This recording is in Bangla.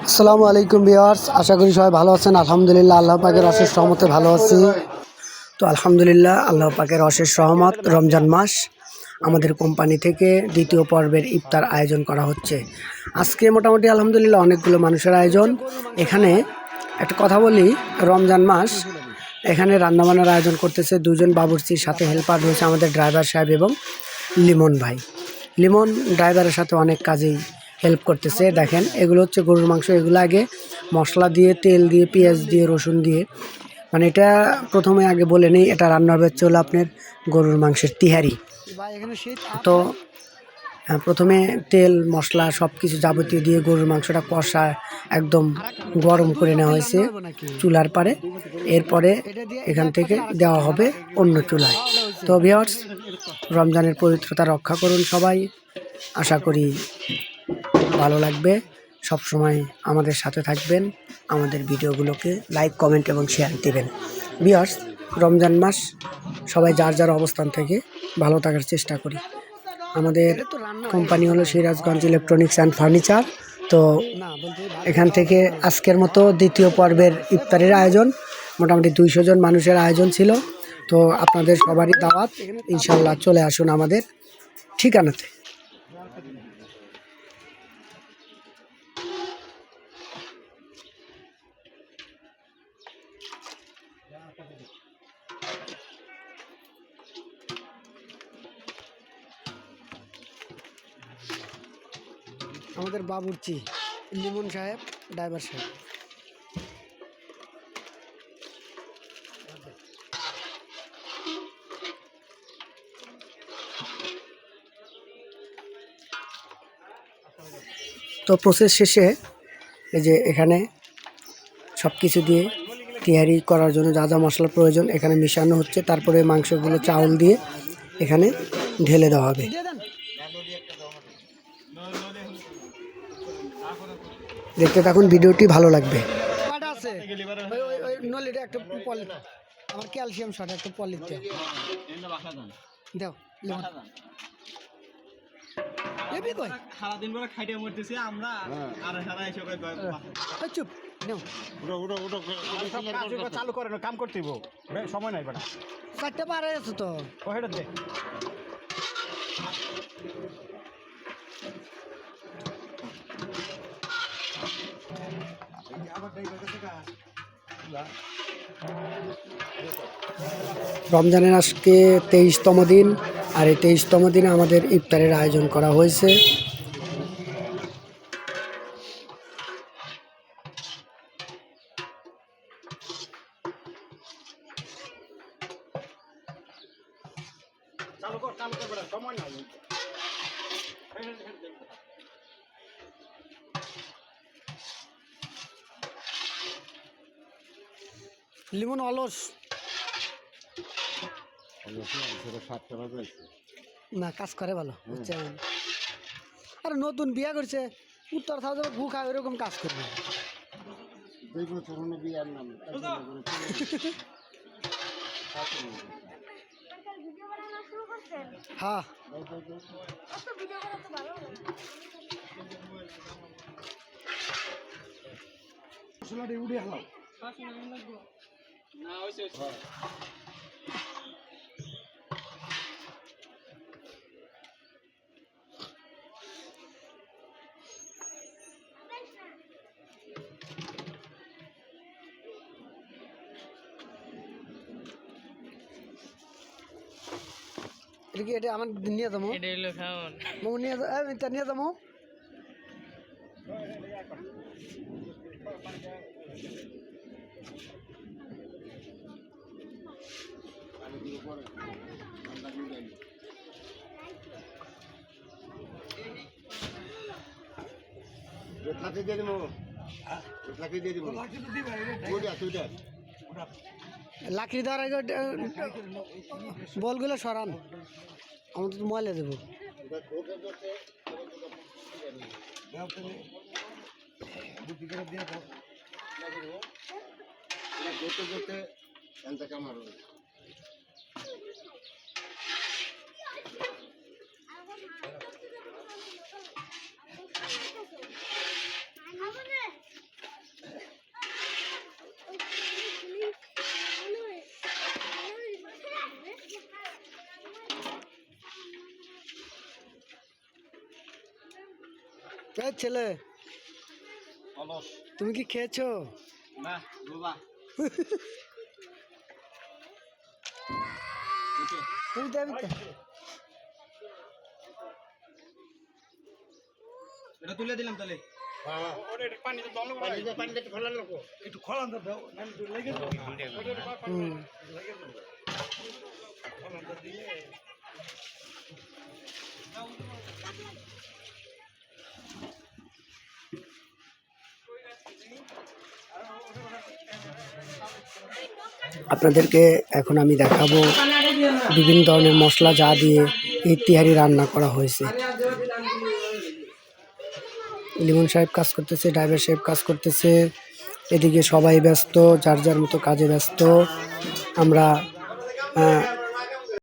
আসসালামু আলাইকুম ভিউয়ার্স, আশা করি সবাই ভালো আছেন। আলহামদুলিল্লাহ আল্লাহ পাকের অশেষ রহমতে ভালো আছি। তো আলহামদুলিল্লাহ আল্লাহ পাকের অশেষ রহমত, রমজান মাস আমাদের কোম্পানি থেকে দ্বিতীয় পর্বের ইফতার আয়োজন করা হচ্ছে। আজকে মোটামুটি আলহামদুলিল্লাহ অনেকগুলো মানুষের আয়োজন। এখানে একটা কথা বলি, রমজান মাস এখানে রান্নাবান্নার আয়োজন করতেছে দুজন বাবুর্চির সাথে হেল্পার রয়েছে আমাদের ড্রাইভার সাহেব এবং লিমন ভাই। লিমন ড্রাইভারের সাথে অনেক কাজেই হেল্প করতেছে। দেখেন এগুলো হচ্ছে গরুর মাংস। এগুলো আগে মশলা দিয়ে, তেল দিয়ে, পেঁয়াজ দিয়ে, রসুন দিয়ে, মানে এটা প্রথমে আগে বলে নেই, এটা রান্না হবে হচ্ছে হলো আপনার গরুর মাংসের তিহারি। তো প্রথমে তেল মশলা সব কিছু যাবতীয় দিয়ে গরুর মাংসটা কষা একদম গরম করে নেওয়া হয়েছে চুলার পারে। এরপরে এখান থেকে দেওয়া হবে অন্য চুলায়। তো ভিউয়ার্স, রমজানের পবিত্রতা রক্ষা করুন সবাই। আশা করি ভালো লাগবে। সব সময় আমাদের সাথে থাকবেন, আমাদের ভিডিওগুলোকে লাইক, কমেন্ট এবং শেয়ার দিবেন। ভিউয়ার্স, রমজান মাস সবাই যার যার অবস্থান থেকে ভালো থাকার চেষ্টা করি। আমাদের কোম্পানি হলো সিরাজগঞ্জ ইলেকট্রনিক্স অ্যান্ড ফার্নিচার। তো এখান থেকে আজকের মতো দ্বিতীয় পর্বের ইফতারের আয়োজন, মোটামুটি 200 জন মানুষের আয়োজন ছিল। তো আপনাদের সবারই দাওয়াত, ইনশাল্লাহ চলে আসুন আমাদের ঠিকানাতে। আমাদের বাবুর্চি লিমন সাহেব, ড্রাইভার সাহেব। তো প্রসেস শেষে এই যে এখানে সব কিছু দিয়ে তৈরি করার জন্য যা যা মশলা প্রয়োজন এখানে মিশানো হচ্ছে। তারপরে মাংসগুলো চাউল দিয়ে এখানে ঢেলে দেওয়া হবে। দেখতে থাকুন, ভিডিওটি ভালো লাগবে। আমার ক্যালসিয়াম শট একটা পলি দাও। সারাদিন করে খাইতে মরতেছি আমরা, আর সারা এসে চুপ চালু করে কাম করতে সময় নাই বেটা। 4টা পার হয়ে গেছে তো। ও হেটা দে। রমজানের আজকে 23তম দিন, আর এই 23তম দিনে আমাদের ইফতারের আয়োজন করা হয়েছে। চালু কর বেটা, সময় নাই। লিমন অলস না, কাজ করে ভালো, বুঝছেন? আর নতুন বিয়া করছে, উত্তর সাউথ গু খায় এরকম কাজ করবে। হ্যাঁ, উড়ে হালাও না হইছে। এটা কি? এটা আমার নিয়ে যাবো, এটা হলো খাওন নিয়ে যাবো। লাকড়ি দেওয়ার আগে বলগুলো সরান, আমরা তো ময়লা দেবো। এই ছেলে অলস তুমি কি খেয়েছো? না বাবা তুমি দেবি তো। এটা তুলে দিলাম তাহলে হুম। আপনাদেরকে এখন আমি দেখাবো বিভিন্ন ধরনের মশলা যা দিয়ে এই তিহারি রান্না করা হয়েছে। লিমন সাহেব কাজ করতেছে, ড্রাইভার সাহেব কাজ করতেছে, এদিকে সবাই ব্যস্ত, যার যার মতো কাজে ব্যস্ত। আমরা